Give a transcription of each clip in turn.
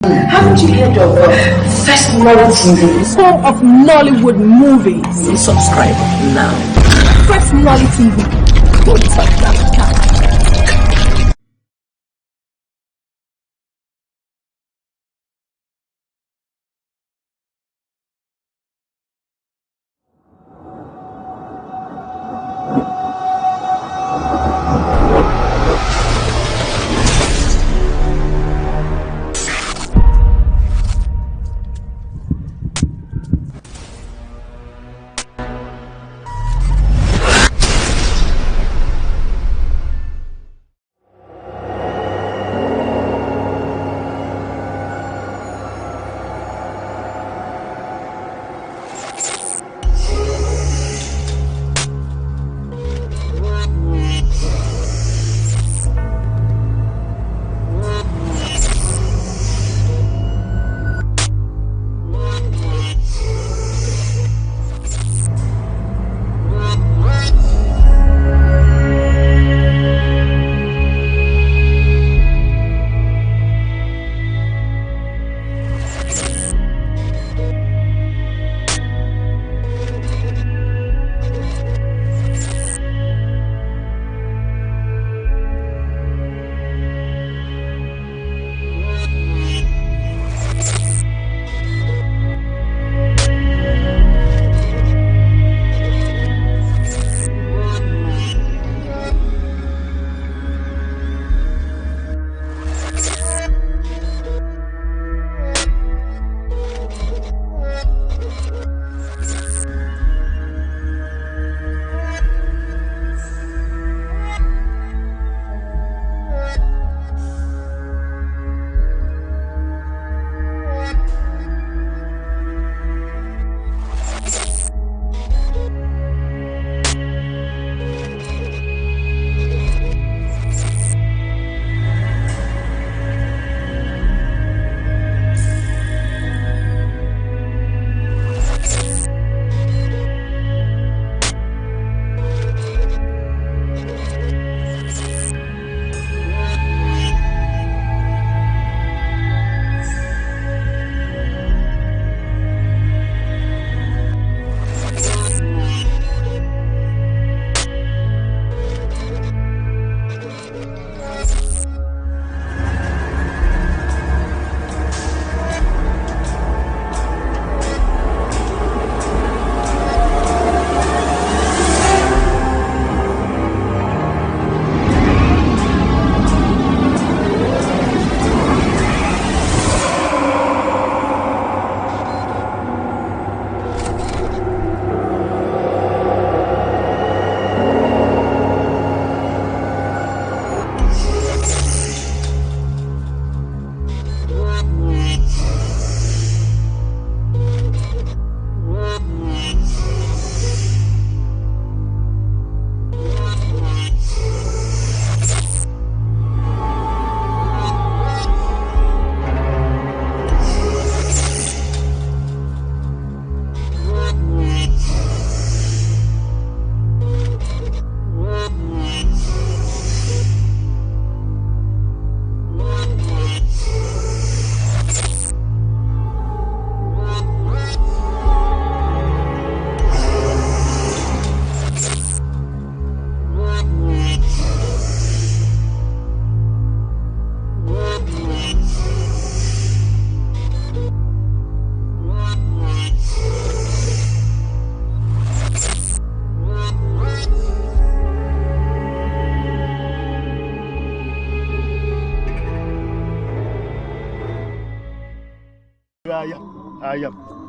Haven't you heard of First TV? Home of Nollywood movies. Subscribe now. First TV. Don't touch that.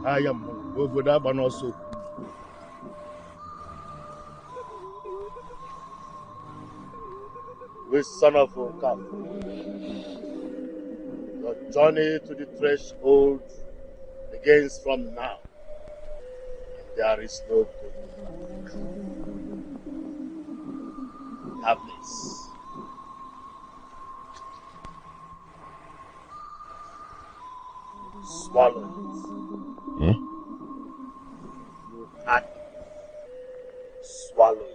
I am over that, but also. With son of a calf, your journey to the threshold begins from now. There is no good. Have this. Swallow it. You had swallow it.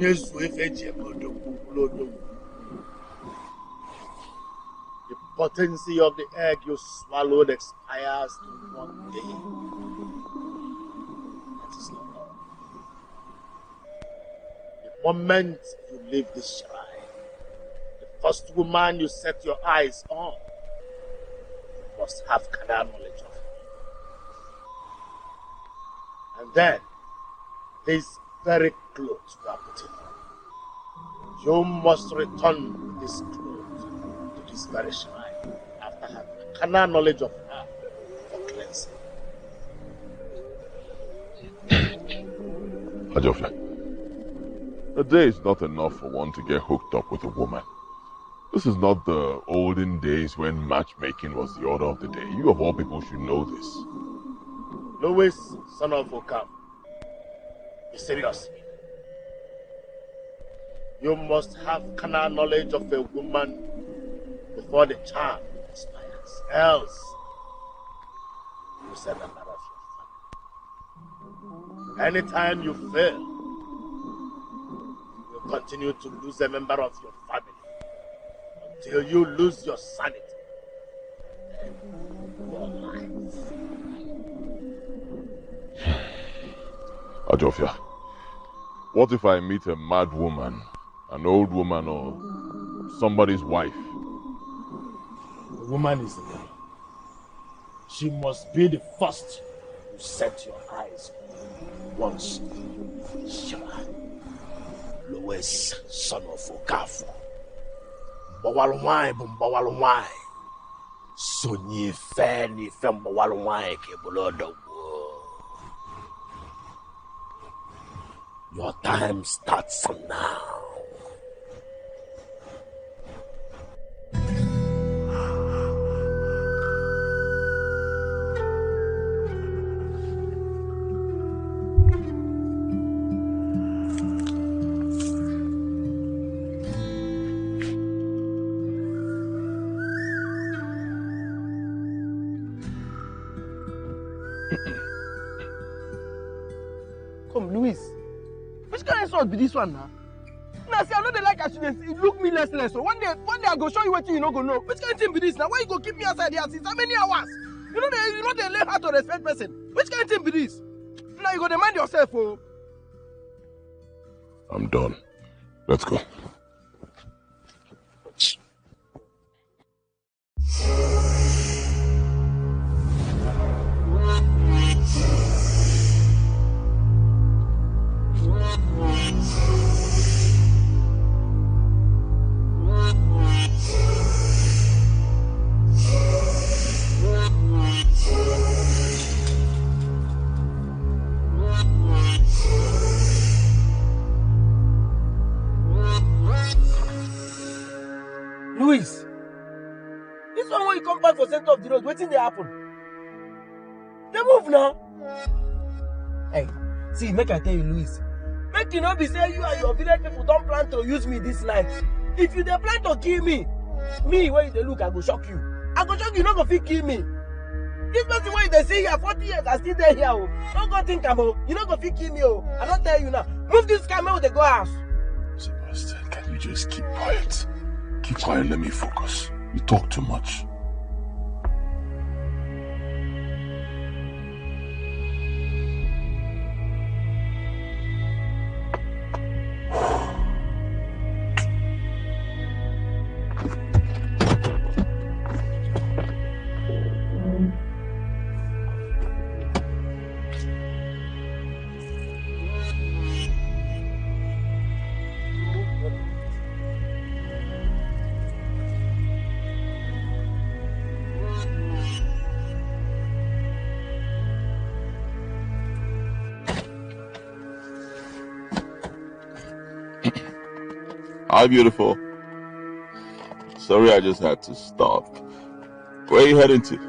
The potency of the egg you swallowed expires in one day. That is not all. The moment you leave this shrine, the first woman you set your eyes on must have carnal knowledge of her. And then, these very clothes you are putting on, you must return with this clothes to this very shrine after having carnal knowledge of her for cleansing. Ajofia, a day is not enough for one to get hooked up with a woman. This is not the olden days when matchmaking was the order of the day. You of all people should know this. Louis, son of Okam, be serious. You must have carnal knowledge of a woman before the charm expires. Else, you send a member of your family. Anytime you fail, you will continue to lose a member of your family until you lose your sanity and your life. Ajofia, what if I meet a mad woman, an old woman, or somebody's wife? The woman is the girl. She must be the first you set your eyes on once. Shema, Louis, son of Okafu. Bawalwai, Bawalwai. Sonye Fanny, Fem Bawalwai, Kebulodo. Your time starts from now. Come, Louis. Which kind of sword be this one now? Now, see, I know they like as you look me less. So one day I go show you what you not gonna know. Which kind of thing be this now? Why you go keep me outside here since how many hours? You know they learn how to respect person. Which kind of thing be this? Now you go demand yourself, oh. I'm done. Let's go. Louis, this one when you come back for center of the road, waiting they happen. They move now. Hey, see, make I tell you, Louis. Make you not be saying you and your village people don't plan to use me this night. If you they plan to kill me when you look, I go shock you. I go shock you, not go fit kill me. This person when they say here 40 years, I still there here. Oh. Don't go think I'm you not go fit kill me. Oh. I don't tell you now. Move this camera with the go house. Sebastian, can you just keep quiet? Keep quiet, let me focus. You talk too much. Hi, beautiful. Sorry, I just had to stop. Where are you heading to?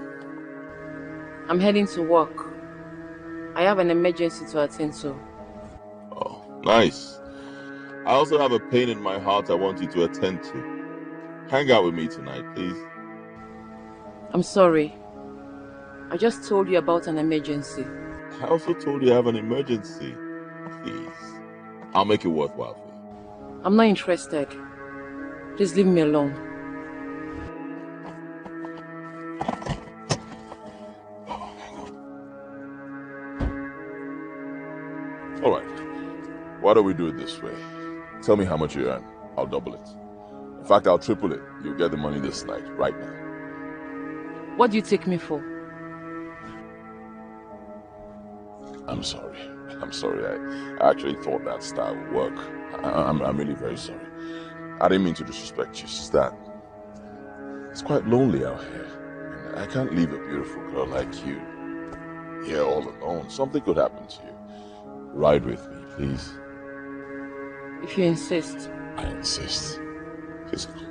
I'm heading to work. I have an emergency to attend to. Oh, nice. I also have a pain in my heart I want you to attend to. Hang out with me tonight, please. I'm sorry. I just told you about an emergency. I also told you I have an emergency. Please. I'll make it worthwhile for you. I'm not interested. Please leave me alone. All right. Why don't we do it this way? Tell me how much you earn. I'll double it. In fact, I'll triple it. You'll get the money this night, right now. What do you take me for? I'm sorry. I'm sorry. I actually thought that style would work. I'm really very sorry. I didn't mean to disrespect you. It's just that it's quite lonely out here. And I can't leave a beautiful girl like you here all alone. Something could happen to you. Ride with me, please. If you insist. I insist. Physical.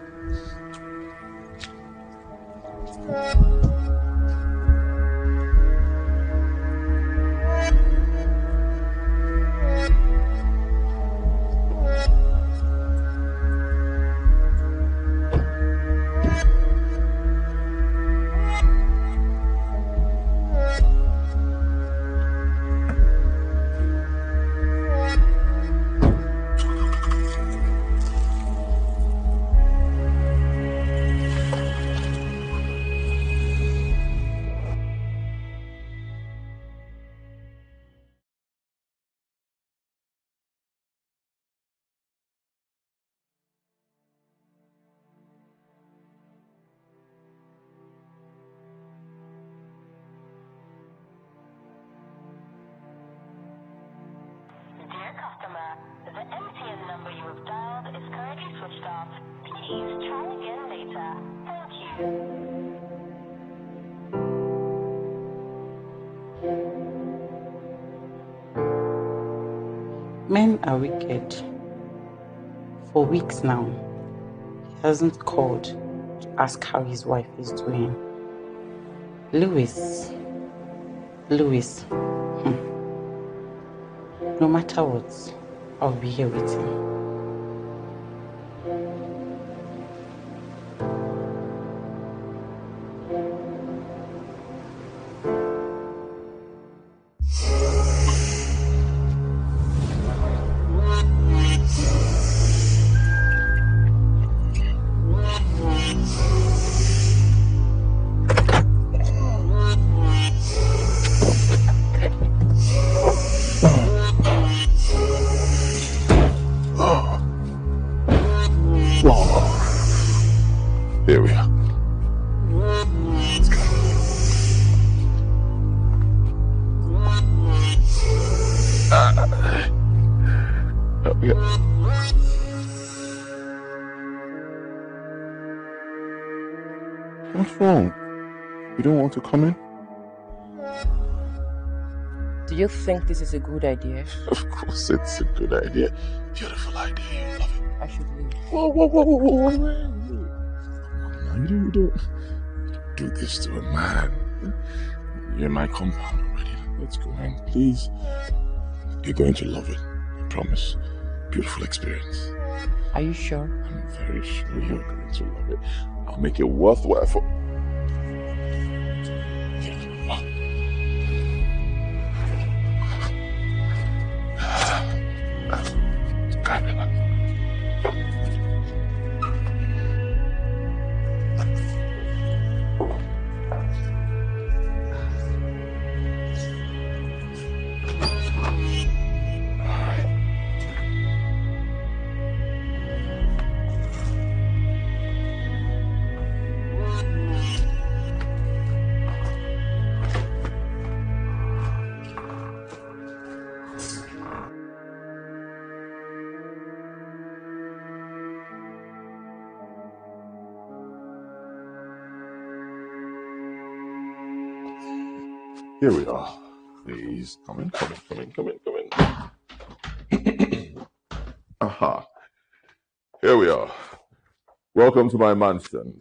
Dear customer, the MTN number you have dialed is currently switched off. Please try again later. Thank you. Men are wicked. For weeks now, he hasn't called to ask how his wife is doing. Louis. No matter what, I'll be here with him. Here we are. Let's go. Yeah. What's wrong? You don't want to come in? Do you think this is a good idea? Of course it's a good idea. Beautiful idea. You love it. I should leave. Whoa. You don't do this to a man. You're in my compound already. Let's go in, please. You're going to love it. I promise. Beautiful experience. Are you sure? I'm very sure you're going to love it. I'll make it worthwhile for... Here we are. Please, come in. Aha. Here we are. Welcome to my mansion.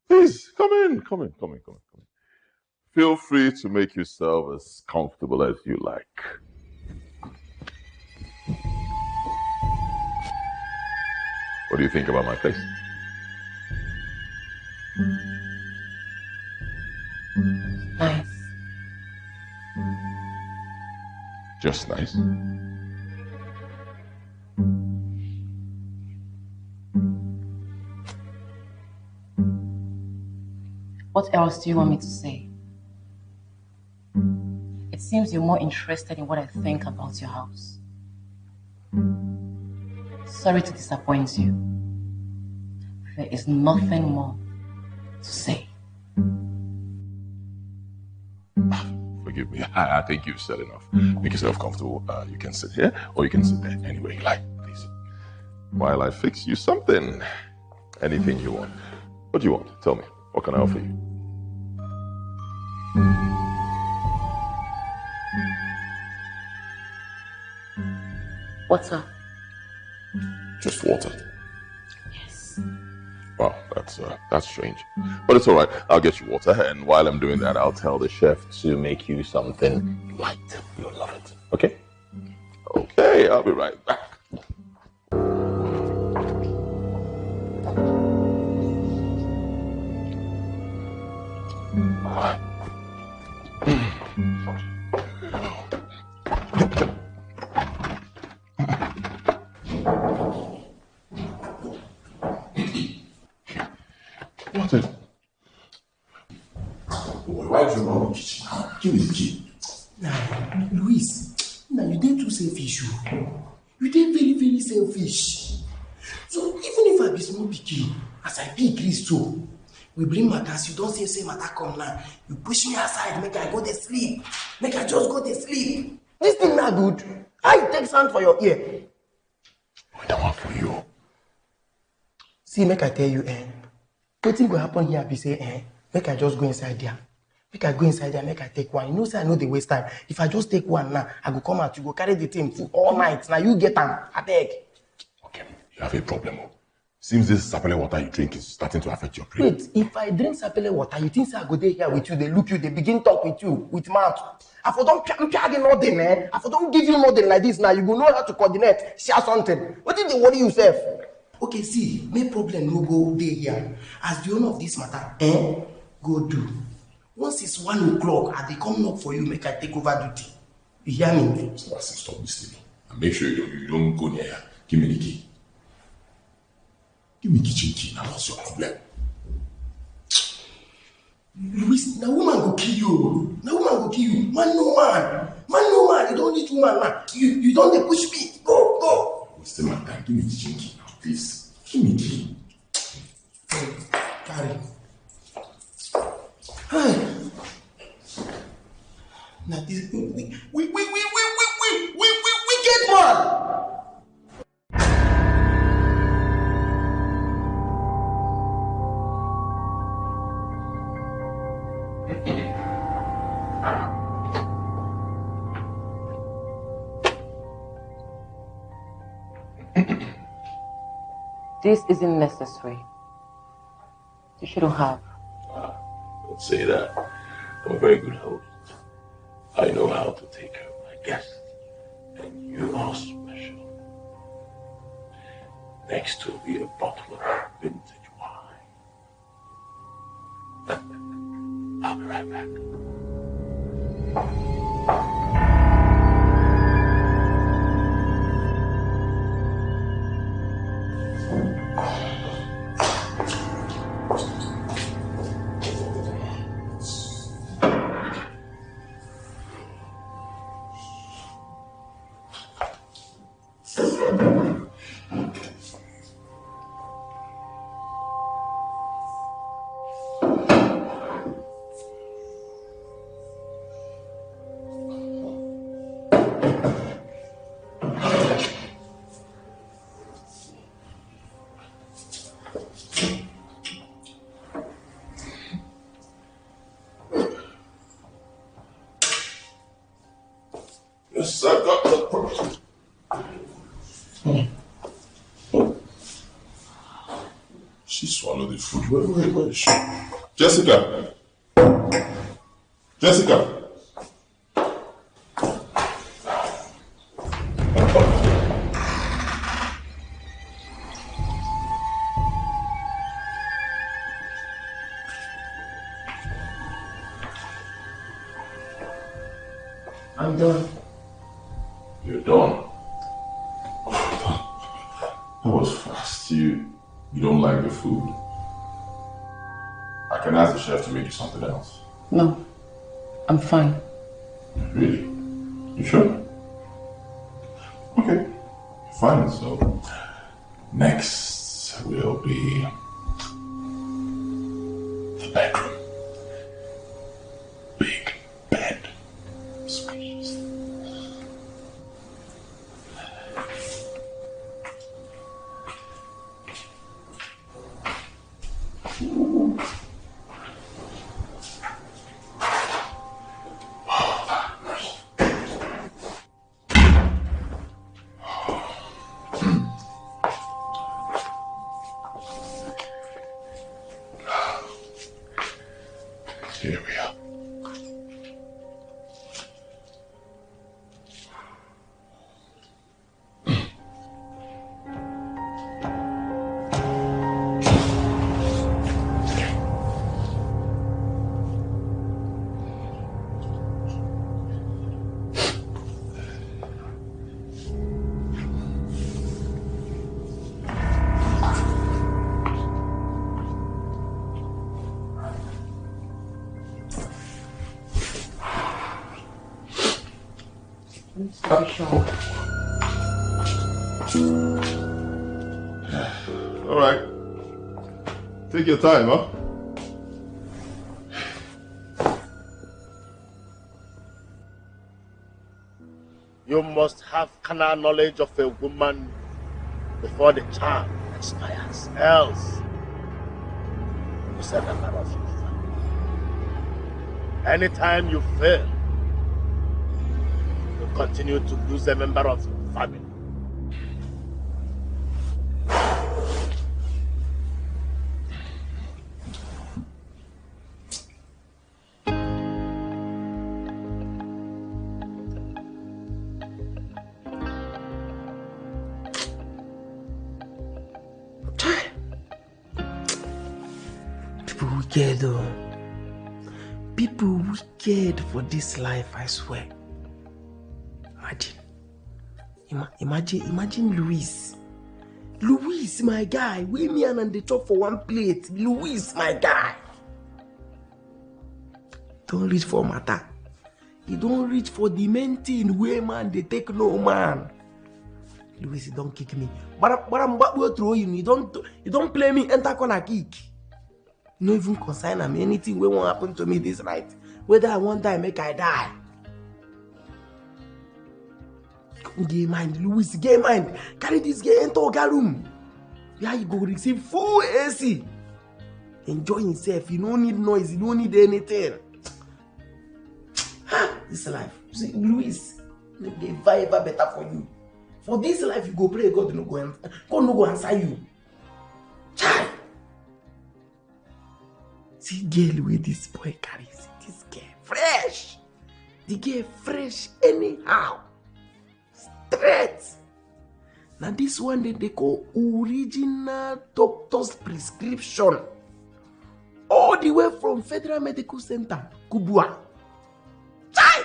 Please, come in. Feel free to make yourself as comfortable as you like. What do you think about my place? Nice. Just nice. What else do you want me to say? It seems you're more interested in what I think about your house. Sorry to disappoint you. There is nothing more to say. Forgive me. I think you've said enough. Make yourself comfortable. You can sit here or you can sit there. Anyway, like, please. While I fix you something. Anything you want. What do you want? Tell me. What can I offer you? Water. Just water? Yes. Wow, that's strange. But it's all right. I'll get you water. And while I'm doing that, I'll tell the chef to make you something light. You'll love it. Okay? Okay, I'll be right back. What is it? Why do you want the kitchen now? Give me the key. Nah, Luis, now you did too selfish. You did very, very selfish. So even if I be small pikin, as I be Chris too, we bring matters, you don't say matter come now. You push me aside, make I go to sleep. Make I just go to sleep. This thing not good. I take sand for your ear. I don't want for you. See, make I tell you, wetin go happen here be say, make I just go inside there. Make I go inside there, make I take one. You know, say I know the waste time. If I just take one now, I go come out, you go carry the thing for all night. Now you get am, I beg. Okay, you have a problem. Seems this sapele water you drink is starting to affect your brain. Wait, if I drink sapele water, you think say I go there here with you, they look you, they begin talk with you, with mouth. I for don't carry nothing, man. I for don't give you nothing like this now. You go know how to coordinate, share something. What did they worry yourself? Okay, see, my problem no go there here. As the owner of this matter, go do. Once it's 1 o'clock, I they come knock for you, make I take over duty. You hear me? So stop this thing. And make sure you don't go near. Give me the key. Give me kitchen key. Now what's your problem? Luis, now woman go kill you. Now woman go kill you. Man no man. Man no man. You don't need woman now. You don't dey push me. Go. Wasting my time. Give me kitchen key now, please. Give me key. Carry. Now this we get man. This isn't necessary. You shouldn't have. Don't say that. I'm a very good host. I know how to take care of my guests. And you are special. Next will be a bottle of vintage wine. I'll be right back. Yes, I got the problem. She swallowed the food. Where is she? Jessica! I'm done. You're done? That was fast. You don't like the food? I can ask the chef to make you something else. No, I'm fine. Really? You sure? Okay, fine. So, next will be the bedroom. Big bed. Space. Here we are. All right. Take your time, huh? You must have carnal knowledge of a woman before the charm expires. Else, you set a matter of your family. Anytime you fail, you continue to lose a member of your family. People wicked though. People wicked for this life, I swear. Imagine Luis. Luis, my guy. We me and they talk for one plate. Luis, my guy. Don't reach for matter. You don't reach for the main thing where man they take no man. Luis, don't kick me. But I'm what will throw you. You don't play me enter corner kick. No even concern am anything wey won't happen to me this night. Whether I want die, make I die. Get mind, Louis, get mind. Carry this guy enter Oga room. Where you go receive full AC. Enjoy himself. You don't need noise. You don't need anything. This life. See, Louis, make the vibe better for you. For this life, you go pray God no go answer you. Chai. See girl where this boy carries. This girl fresh. The girl fresh anyhow. Straight. Now this one they call original doctor's prescription. All the way from Federal Medical Center, Kubwa. Chai!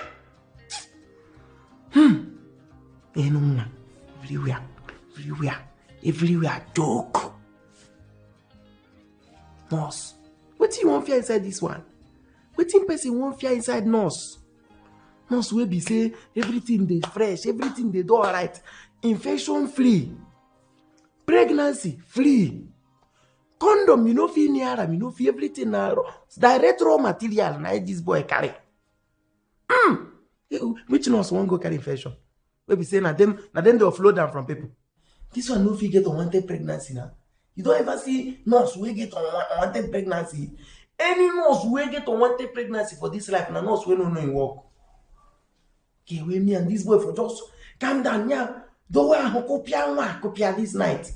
Everywhere, joke. Nurse. What do you want fear inside this one? What person want fear inside nurse? Nurse will be say everything they fresh, everything they do alright. Infection free. Pregnancy free. Condom, you know, feel near them, you know, feel everything direct raw material. Now this boy carry. Which nurse won't go carry infection? We be saying that them they'll flow down from people. This one no fit get unwanted pregnancy now. You don't ever see nurse will get unwanted pregnancy. Any nurse will get unwanted pregnancy for this life. Now nurse will no know in work. Okay, we me and this boy for just calm down. Yeah, don't worry, I'll copy this night.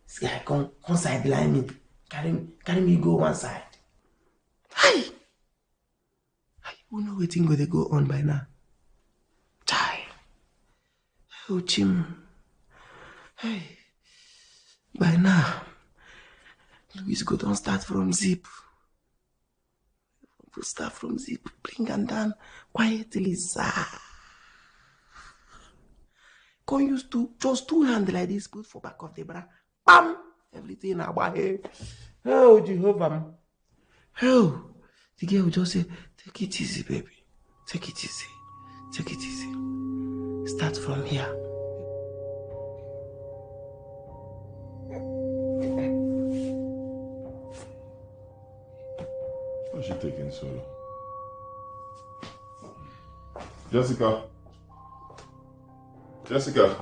This guy come sideline me, carry me go one side. Hi. Who know what thing they go on by now? Chai. Oh, Jim. Hey. By now, Louis go don't start from zip. We'll start from zip. Bring and down quietly, sir. Can use just two hands like this, put for back of the bra. Bam! Everything about here. Oh, Jehovah. Oh, the girl will just say, take it easy, baby. Take it easy. Take it easy. Start from here. Why is she taking so long? Jessica? Jessica?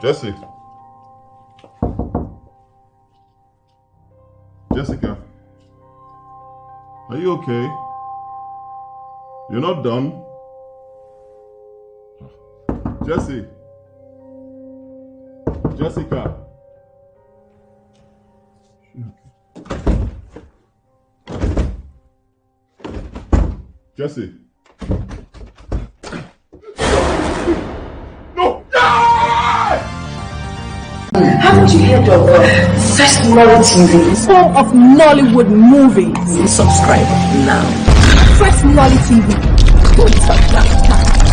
Jessie? Jessica? Are you okay? You're not done? Jessie? Jessica? Jessie? No! Haven't you heard of First TV? All of Nollywood movies. Subscribe now. First TV. Don't touch that.